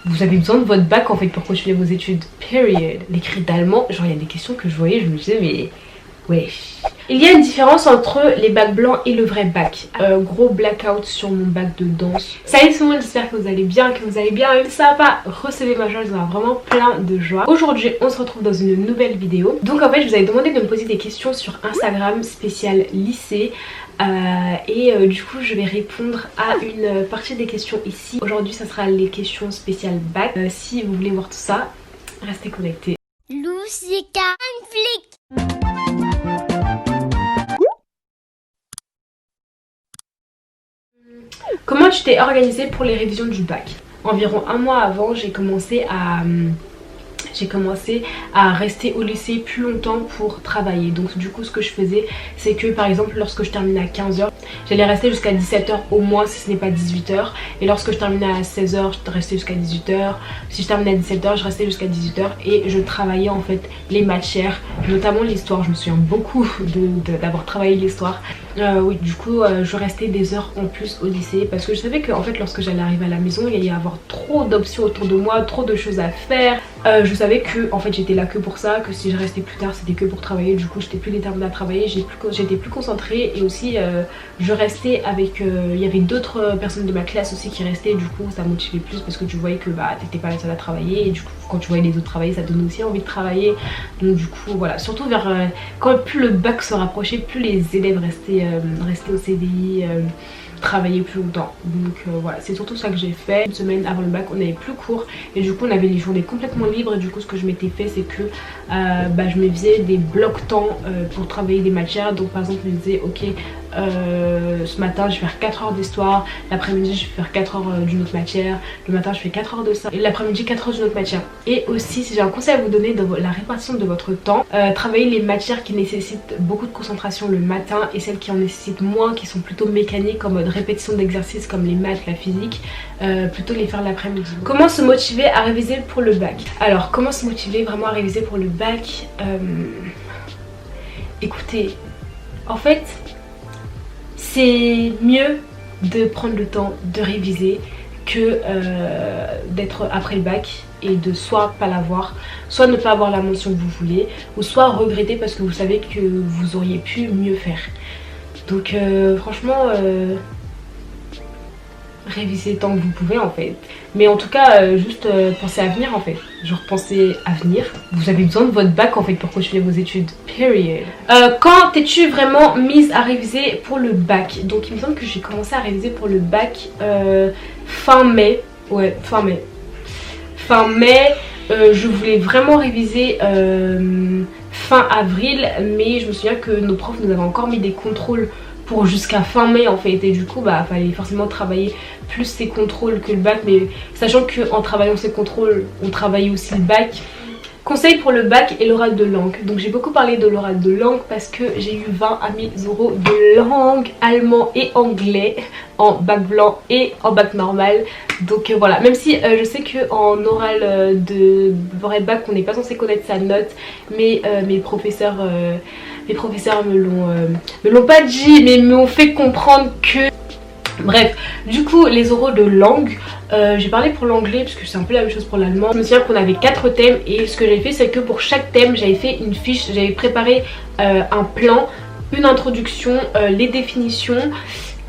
vous avez besoin de votre bac en fait pour continuer vos études. Period. L'écrit d'allemand, genre il y a des questions que je voyais, je me disais mais ouais. Il y a une différence entre les bacs blancs et le vrai bac. Gros blackout sur mon bac de danse. Salut tout le monde, j'espère que vous allez bien, Même si ça va pas, recevez ma joie, je vous ai vraiment plein de joie. Aujourd'hui, on se retrouve dans une nouvelle vidéo. Donc en fait, je vous avais demandé de me poser des questions sur Instagram spécial lycée. Du coup je vais répondre à une partie des questions ici. Aujourd'hui ça sera les questions spéciales bac. Si vous voulez voir tout ça, restez connectés. Lusika Flick. Comment tu t'es organisée pour les révisions du bac? Environ un mois avant, j'ai commencé à rester au lycée plus longtemps pour travailler. Donc du coup ce que je faisais, c'est que par exemple lorsque je terminais à 15 h, j'allais rester jusqu'à 17 h au moins si ce n'est pas 18 h. Et lorsque je terminais à 16 h, je restais jusqu'à 18 h. Si je terminais à 17 h, je restais jusqu'à 18 h. Et je travaillais en fait les matières, notamment l'histoire. Je me souviens beaucoup d'avoir travaillé l'histoire. Oui, du coup je restais des heures en plus au lycée parce que je savais que en fait lorsque j'allais arriver à la maison, il allait y avoir trop d'options autour de moi, trop de choses à faire. Je savais que en fait j'étais là que pour ça, que si je restais plus tard c'était que pour travailler. Du coup j'étais plus déterminée à travailler, j'étais plus concentrée. Et aussi je restais avec, il y avait d'autres personnes de ma classe aussi qui restaient. Du coup ça motivait plus parce que tu voyais que bah t'étais pas la seule à travailler. Et du coup quand tu voyais les autres travailler, ça donnait aussi envie de travailler. Donc du coup voilà, surtout vers quand plus le bac se rapprochait, plus les élèves restaient au CDI, travailler plus longtemps. Donc voilà, c'est surtout ça que j'ai fait. Une semaine avant le bac on avait plus cours et du coup on avait les journées complètement libres. Et du coup ce que je m'étais fait, c'est que je me faisais des blocs temps pour travailler des matières. Donc par exemple je me disais ok, ce matin je vais faire 4 heures d'histoire, l'après-midi je vais faire 4 heures d'une autre matière, le matin je fais 4 heures de ça et l'après-midi 4 heures d'une autre matière. Et aussi si j'ai un conseil à vous donner dans la répartition de votre temps, travaillez les matières qui nécessitent beaucoup de concentration le matin et celles qui en nécessitent moins, qui sont plutôt mécaniques en mode répétition d'exercices comme les maths, la physique, plutôt les faire l'après-midi. Comment se motiver à réviser pour le bac? Alors comment se motiver vraiment à réviser pour le bac? Écoutez, en fait c'est mieux de prendre le temps de réviser que d'être après le bac et de soit pas l'avoir, soit ne pas avoir la mention que vous vouliez, ou soit regretter parce que vous savez que vous auriez pu mieux faire. Donc franchement révisez tant que vous pouvez en fait. Mais en tout cas juste pensez à venir en fait. Genre pensez à venir. Vous avez besoin de votre bac en fait pour continuer vos études. Period. Quand es-tu vraiment mise à réviser pour le bac? Donc il me semble que j'ai commencé à réviser pour le bac fin mai. Ouais, fin mai. Fin mai. Je voulais vraiment réviser fin avril, mais je me souviens que nos profs nous avaient encore mis des contrôles pour jusqu'à fin mai en fait, et du coup bah fallait forcément travailler plus ces contrôles que le bac, mais sachant que en travaillant ces contrôles on travaillait aussi le bac. Conseil pour le bac et l'oral de langue. Donc j'ai beaucoup parlé de l'oral de langue parce que j'ai eu 20 à 1000 € de langue, allemand et anglais en bac blanc et en bac normal. Donc voilà, même si je sais qu'en oral de vrai bac on n'est pas censé connaître sa note, mais mes professeurs me l'ont pas dit, mais m'ont fait comprendre que... Bref, du coup les oraux de langue, j'ai parlé pour l'anglais parce que c'est un peu la même chose pour l'allemand. Je me souviens qu'on avait 4 thèmes et ce que j'avais fait c'est que pour chaque thème j'avais fait une fiche, j'avais préparé un plan, une introduction, les définitions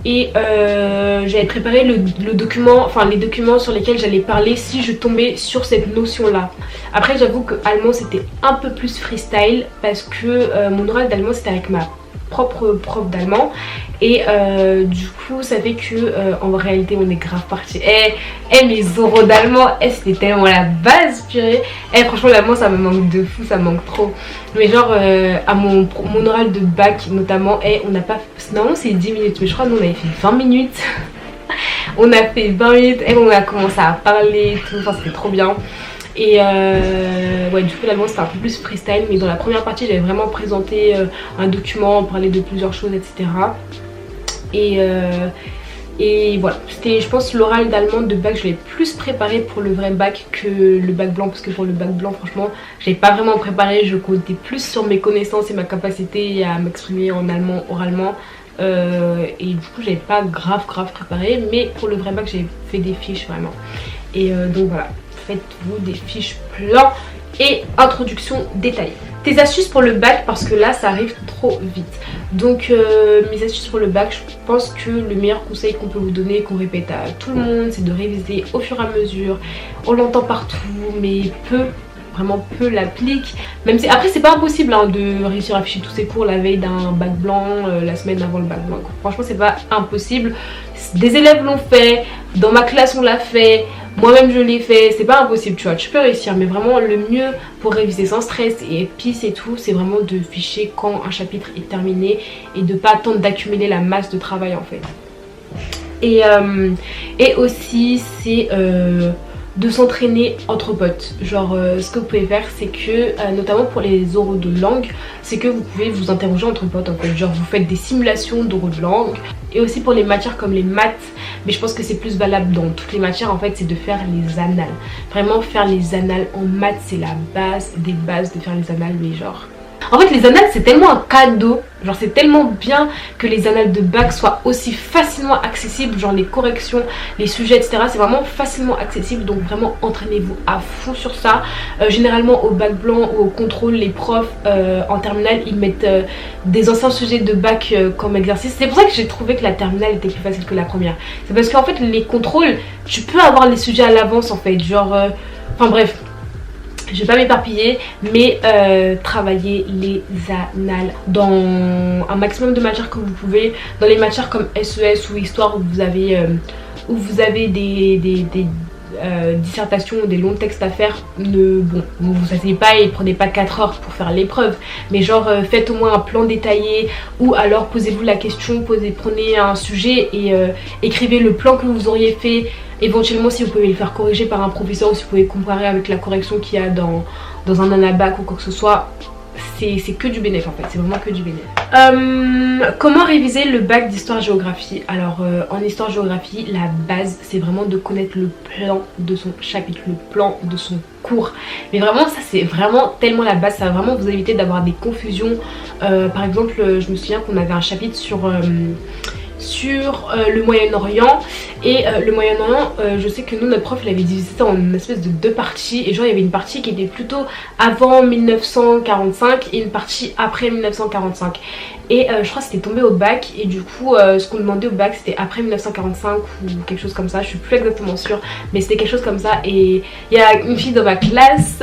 et j'avais préparé le document, enfin les documents sur lesquels j'allais parler si je tombais sur cette notion là. Après j'avoue que allemand c'était un peu plus freestyle parce que mon oral d'allemand c'était avec ma propre prof d'allemand et du coup ça fait que en réalité on est grave parti. Mes oraux d'allemand c'était tellement la base purée. Franchement l'allemand ça me manque de fou, ça me manque trop. Mais genre à mon oral de bac notamment, on n'a pas, normalement c'est 10 minutes mais je crois que nous on avait fait 20 minutes. On a fait 20 minutes et on a commencé à parler et tout, enfin c'était trop bien. Et ouais, du coup l'allemand c'était un peu plus freestyle, mais dans la première partie j'avais vraiment présenté un document, parlé de plusieurs choses, etc. Et voilà, c'était je pense l'oral d'allemand de bac, je l'ai plus préparé pour le vrai bac que le bac blanc, parce que pour le bac blanc franchement j'avais pas vraiment préparé, je comptais plus sur mes connaissances et ma capacité à m'exprimer en allemand oralement. Et du coup j'avais pas grave préparé, mais pour le vrai bac j'avais fait des fiches vraiment. Et donc voilà, faites-vous des fiches plans et introduction détaillée. Tes astuces pour le bac, parce que là ça arrive trop vite. Donc mes astuces pour le bac, je pense que le meilleur conseil qu'on peut vous donner, qu'on répète à tout le monde, c'est de réviser au fur et à mesure. On l'entend partout, mais vraiment peu l'appliquent. Même si après c'est pas impossible hein, de réussir à afficher tous ses cours la veille d'un bac blanc, la semaine avant le bac blanc. Franchement c'est pas impossible. Des élèves l'ont fait, dans ma classe on l'a fait, moi-même je l'ai fait, c'est pas impossible tu vois, tu peux réussir. Mais vraiment le mieux pour réviser sans stress et pisse et tout, c'est vraiment de ficher quand un chapitre est terminé et de pas attendre d'accumuler la masse de travail en fait. Et aussi c'est de s'entraîner entre potes. Genre ce que vous pouvez faire c'est que notamment pour les oraux de langue, c'est que vous pouvez vous interroger entre potes en fait. Genre vous faites des simulations d'oraux de langue. Et aussi pour les matières comme les maths, mais je pense que c'est plus valable dans toutes les matières en fait, c'est de faire les annales. Vraiment faire les annales en maths c'est la base des bases de faire les annales. Mais genre en fait les annales c'est tellement un cadeau, genre c'est tellement bien que les annales de bac soient aussi facilement accessibles, genre les corrections, les sujets etc, c'est vraiment facilement accessible. Donc vraiment entraînez-vous à fond sur ça. Généralement au bac blanc ou au contrôle, les profs en terminale ils mettent des anciens sujets de bac comme exercice. C'est pour ça que j'ai trouvé que la terminale était plus facile que la première. C'est parce qu'en fait les contrôles tu peux avoir les sujets à l'avance en fait, genre enfin bref, je vais pas m'éparpiller, mais travaillez les annales dans un maximum de matières que vous pouvez. Dans les matières comme SES ou histoire où vous avez des dissertations ou des longs textes à faire, ne vous asseyez pas et prenez pas 4 heures pour faire l'épreuve, mais genre faites au moins un plan détaillé, ou alors posez-vous la question, prenez un sujet et écrivez le plan que vous auriez fait. Éventuellement si vous pouvez le faire corriger par un professeur ou si vous pouvez comparer avec la correction qu'il y a dans un anabac ou quoi que ce soit, c'est que du bénéfice en fait, c'est vraiment que du bénéfice. Comment réviser le bac d'histoire-géographie? Alors en histoire-géographie, la base c'est vraiment de connaître le plan de son chapitre, le plan de son cours. Mais vraiment ça c'est vraiment tellement la base, ça va vraiment vous éviter d'avoir des confusions. Par exemple je me souviens qu'on avait un chapitre sur le Moyen-Orient, et le Moyen-Orient je sais que nous notre prof il avait divisé ça en une espèce de 2 parties, et genre il y avait une partie qui était plutôt avant 1945 et une partie après 1945, et je crois que c'était tombé au bac, et du coup ce qu'on demandait au bac c'était après 1945 ou quelque chose comme ça, je suis plus exactement sûre mais c'était quelque chose comme ça. Et il y a une fille dans ma classe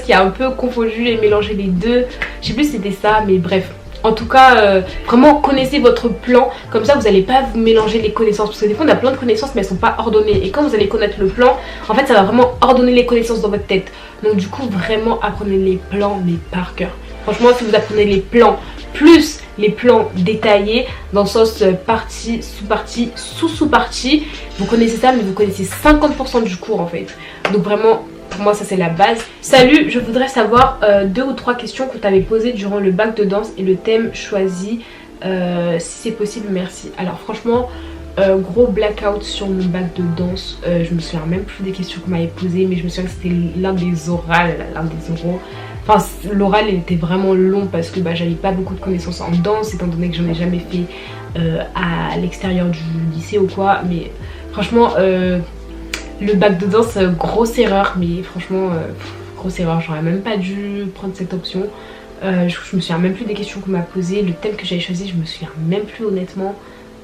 qui a un peu confondu et mélangé les deux, je sais plus si c'était ça, mais bref. En tout cas, vraiment connaissez votre plan, comme ça vous n'allez pas vous mélanger les connaissances, parce que des fois on a plein de connaissances mais elles sont pas ordonnées, et quand vous allez connaître le plan, en fait ça va vraiment ordonner les connaissances dans votre tête. Donc du coup vraiment apprenez les plans mais par cœur. Franchement si vous apprenez les plans plus les plans détaillés dans le sens partie, sous-partie, sous-sous-partie, vous connaissez ça mais vous connaissez 50% du cours en fait. Donc vraiment pour moi ça c'est la base. Salut, je voudrais savoir 2 ou 3 questions que tu avais posées durant le bac de danse et le thème choisi, si c'est possible, merci. Alors franchement gros blackout sur mon bac de danse, je me souviens même plus des questions qu'on m'avait posées, mais je me souviens que c'était l'un des oraux. Enfin l'oral il était vraiment long parce que j'avais pas beaucoup de connaissances en danse étant donné que j'en ai jamais fait à l'extérieur du lycée ou quoi. Mais franchement le bac de danse, grosse erreur, mais franchement grosse erreur, j'aurais même pas dû prendre cette option. Je me souviens même plus des questions qu'on m'a posées, le thème que j'avais choisi je me souviens même plus honnêtement.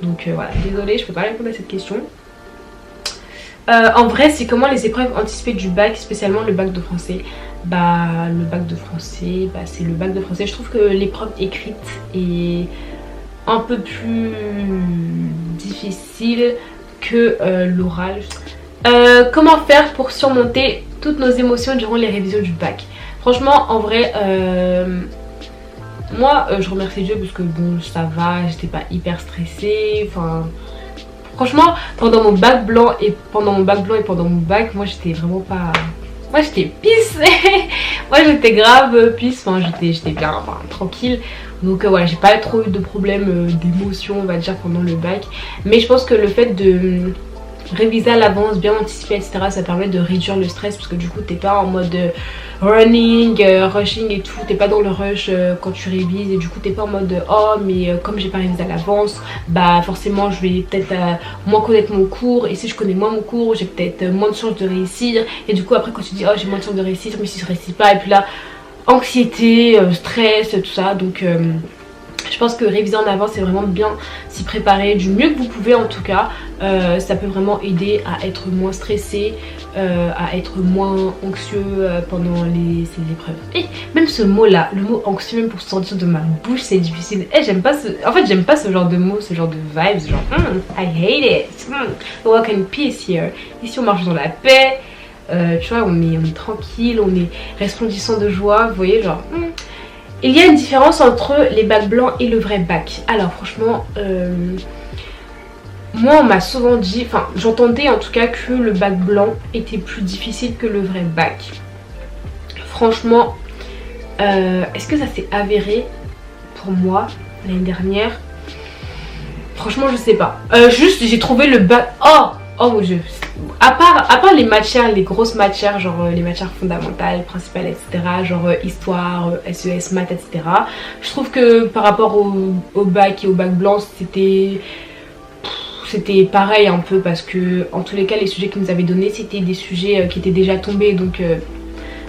Donc voilà, désolée je peux pas répondre à cette question. En vrai c'est comment les épreuves anticipées du bac, spécialement le bac de français? Le bac de français, c'est le bac de français. Je trouve que l'épreuve écrite est un peu plus difficile que l'oral. Comment faire pour surmonter toutes nos émotions durant les révisions du bac? Franchement en vrai moi je remercie Dieu parce que bon ça va, j'étais pas hyper stressée. Enfin franchement pendant mon bac blanc et pendant mon bac moi j'étais vraiment pas... Moi j'étais pisse. Moi j'étais grave pisse, enfin j'étais bien, enfin, tranquille. Donc voilà, j'ai pas trop eu de problème d'émotion on va dire pendant le bac. Mais je pense que le fait réviser à l'avance, bien anticiper, etc. Ça permet de réduire le stress parce que du coup t'es pas en mode running, rushing et tout, t'es pas dans le rush quand tu révises, et du coup t'es pas en mode oh mais comme j'ai pas révisé à l'avance, bah forcément je vais peut-être moins connaître mon cours, et si je connais moins mon cours j'ai peut-être moins de chances de réussir, et du coup après quand tu dis oh j'ai moins de chances de réussir mais si je réussis pas, et puis là anxiété, stress, tout ça. Donc je pense que réviser en avance c'est vraiment bien, s'y préparer du mieux que vous pouvez en tout cas. Ça peut vraiment aider à être moins stressé, à être moins anxieux pendant ces épreuves. Et même ce mot là, le mot anxieux, même pour sortir de ma bouche c'est difficile. Et j'aime pas en fait j'aime pas ce genre de mots, ce genre de vibes, genre I hate it. Walk in peace here. Ici on marche dans la paix. Tu vois, on est tranquille, on est resplendissant de joie, vous voyez, genre Il y a une différence entre les bacs blancs et le vrai bac. Alors franchement, moi on m'a souvent dit, enfin j'entendais en tout cas que le bac blanc était plus difficile que le vrai bac. Franchement, est-ce que ça s'est avéré pour moi l'année dernière? Franchement je sais pas. Juste j'ai trouvé le bac... Oh mon dieu. À part les matières, les grosses matières, genre les matières fondamentales, principales, etc. Genre histoire, SES, maths, etc. Je trouve que par rapport au bac et au bac blanc, c'était pareil un peu, parce que en tous les cas les sujets qu'ils nous avaient donnés c'était des sujets qui étaient déjà tombés, donc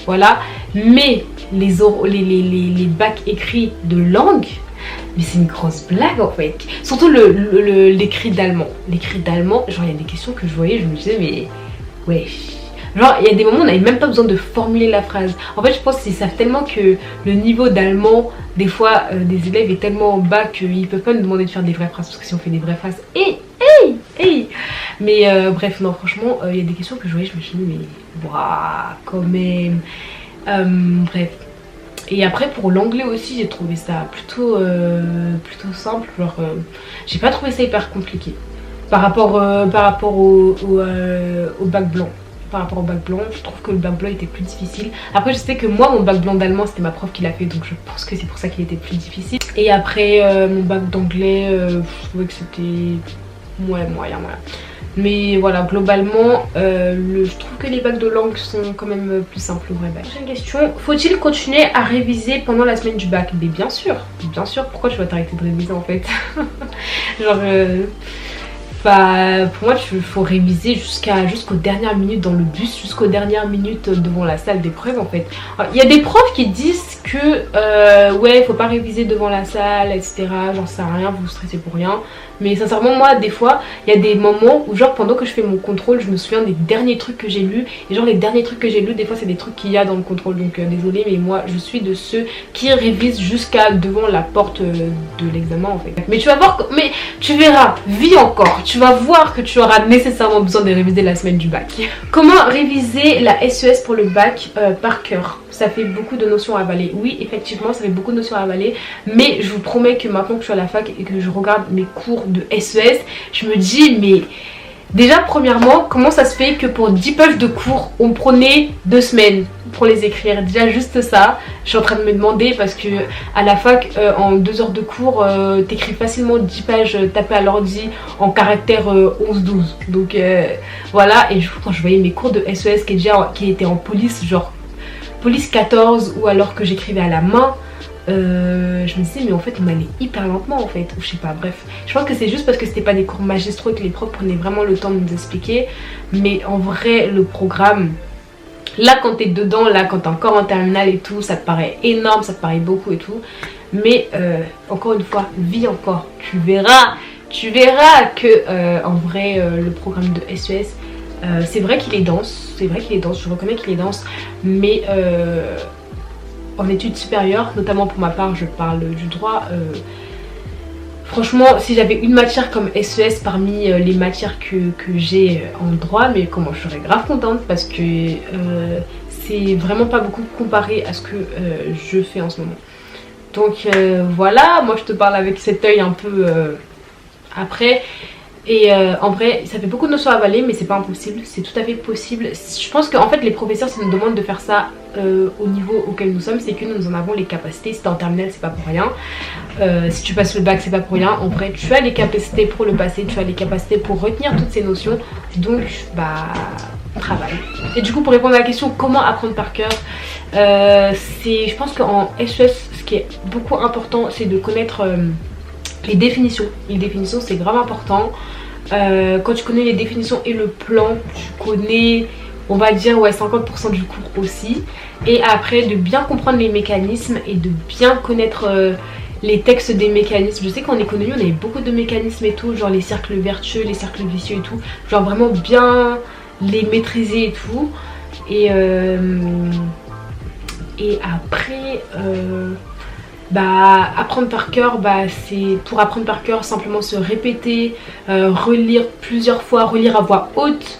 voilà. Mais les bacs écrits de langue, mais c'est une grosse blague en fait. Surtout l'écrit d'allemand. L'écrit d'allemand, genre il y a des questions que je voyais, je me disais mais ouais. Genre il y a des moments où on n'avait même pas besoin de formuler la phrase. En fait je pense qu'ils savent tellement que le niveau d'allemand, des fois des élèves est tellement bas qu'ils peuvent pas nous demander de faire des vraies phrases. Parce que si on fait des vraies phrases, mais bref, non franchement il y a des questions que je voyais, je me suis dit mais waouh quand même. Bref. Et après pour l'anglais aussi j'ai trouvé ça plutôt simple, genre j'ai pas trouvé ça hyper compliqué par rapport au bac blanc. Par rapport au bac blanc, je trouve que le bac blanc était plus difficile. Après je sais que moi mon bac blanc d'allemand c'était ma prof qui l'a fait, donc je pense que c'est pour ça qu'il était plus difficile. Et après mon bac d'anglais, je trouvais que c'était moyen. Mais voilà, globalement, je trouve que les bacs de langue sont quand même plus simples, le vrai bac. Prochaine question, faut-il continuer à réviser pendant la semaine du bac? Mais bien sûr, pourquoi tu vas t'arrêter de réviser en fait? Genre, pour moi, il faut réviser jusqu'aux dernières minutes dans le bus, jusqu'aux dernières minutes devant la salle d'épreuve en fait. Il y a des profs qui disent que, ouais, faut pas réviser devant la salle, etc. J'en sais rien, vous vous stressez pour rien. Mais sincèrement moi des fois il y a des moments où genre pendant que je fais mon contrôle je me souviens des derniers trucs que j'ai lus, et genre les derniers trucs que j'ai lus des fois c'est des trucs qu'il y a dans le contrôle, donc désolée mais moi je suis de ceux qui révisent jusqu'à devant la porte de l'examen en fait. Mais tu vas voir, mais tu verras, vis encore, tu vas voir que tu auras nécessairement besoin de réviser la semaine du bac. Comment réviser la SES pour le bac par cœur? Ça fait beaucoup de notions à avaler. Oui effectivement ça fait beaucoup de notions à avaler, mais je vous promets que maintenant que je suis à la fac et que je regarde mes cours de SES, je me dis mais déjà premièrement comment ça se fait que pour 10 pages de cours on prenait 2 semaines pour les écrire? Déjà juste ça je suis en train de me demander, parce que à la fac en 2 heures de cours t'écris facilement 10 pages tapées à l'ordi en caractère 11-12, donc voilà. Et du coup quand je voyais mes cours de SES qui étaient en police, genre police 14, ou alors que j'écrivais à la main, je me disais mais en fait on allait hyper lentement en fait, ou je sais pas, bref. Je pense que c'est juste parce que c'était pas des cours magistraux et que les profs prenaient vraiment le temps de nous expliquer. Mais en vrai le programme, là quand t'es dedans, là quand t'es encore en terminale et tout, ça te paraît énorme, ça te paraît beaucoup et tout. Mais encore une fois, vis encore, tu verras que en vrai le programme de SES, c'est vrai qu'il est dense, je reconnais qu'il est dense, mais en études supérieures, notamment pour ma part, je parle du droit, franchement si j'avais une matière comme SES parmi les matières que j'ai en droit, mais comment je serais grave contente, parce que c'est vraiment pas beaucoup comparé à ce que je fais en ce moment. Donc voilà, moi je te parle avec cet œil un peu après. Et en vrai ça fait beaucoup de notions à avaler, mais c'est pas impossible, c'est tout à fait possible. Je pense qu'en fait les professeurs s'ils nous demandent de faire ça au niveau auquel nous sommes, c'est que nous en avons les capacités. Si t'es en terminale c'est pas pour rien, si tu passes le bac c'est pas pour rien. En vrai tu as les capacités pour le passer, tu as les capacités pour retenir toutes ces notions, donc bah travail. Et du coup pour répondre à la question comment apprendre par cœur, je pense qu'en SES ce qui est beaucoup important c'est de connaître les définitions. Les définitions c'est grave important. Quand tu connais les définitions et le plan, tu connais, on va dire, ouais, 50% du cours aussi. Et après de bien comprendre les mécanismes et de bien connaître les textes des mécanismes. Je sais qu'en économie on avait beaucoup de mécanismes et tout, genre les cercles vertueux, les cercles vicieux et tout, genre vraiment bien les maîtriser et tout. Et après bah apprendre par cœur, bah c'est pour apprendre par cœur simplement se répéter, relire plusieurs fois, relire à voix haute,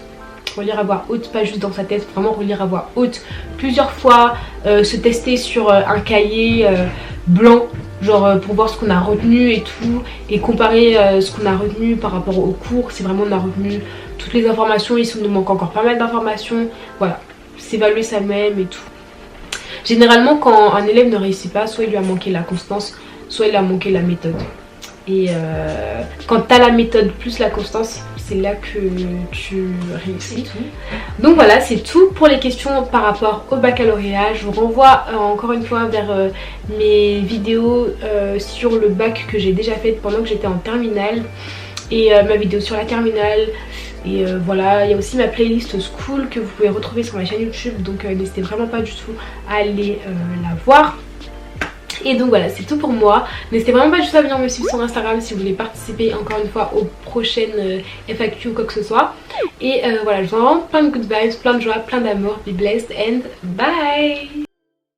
pas juste dans sa tête, vraiment relire à voix haute plusieurs fois, se tester sur un cahier blanc, genre pour voir ce qu'on a retenu et tout, et comparer ce qu'on a retenu par rapport au cours, si vraiment on a retenu toutes les informations, il nous manque encore pas mal d'informations, voilà, s'évaluer soi-même et tout. Généralement quand un élève ne réussit pas, soit il lui a manqué la constance, soit il a manqué la méthode. Et quand tu as la méthode plus la constance, c'est là que tu réussis. Donc voilà, c'est tout pour les questions par rapport au baccalauréat. Je vous renvoie encore une fois vers mes vidéos sur le bac que j'ai déjà faites pendant que j'étais en terminale. Et ma vidéo sur la terminale. Et voilà, il y a aussi ma playlist school que vous pouvez retrouver sur ma chaîne YouTube, donc n'hésitez vraiment pas du tout à aller la voir. Et donc voilà, c'est tout pour moi. N'hésitez vraiment pas du tout à venir me suivre sur Instagram si vous voulez participer encore une fois aux prochaines FAQ ou quoi que ce soit. Et voilà, je vous envoie plein de good vibes, plein de joie, plein d'amour. Be blessed and bye.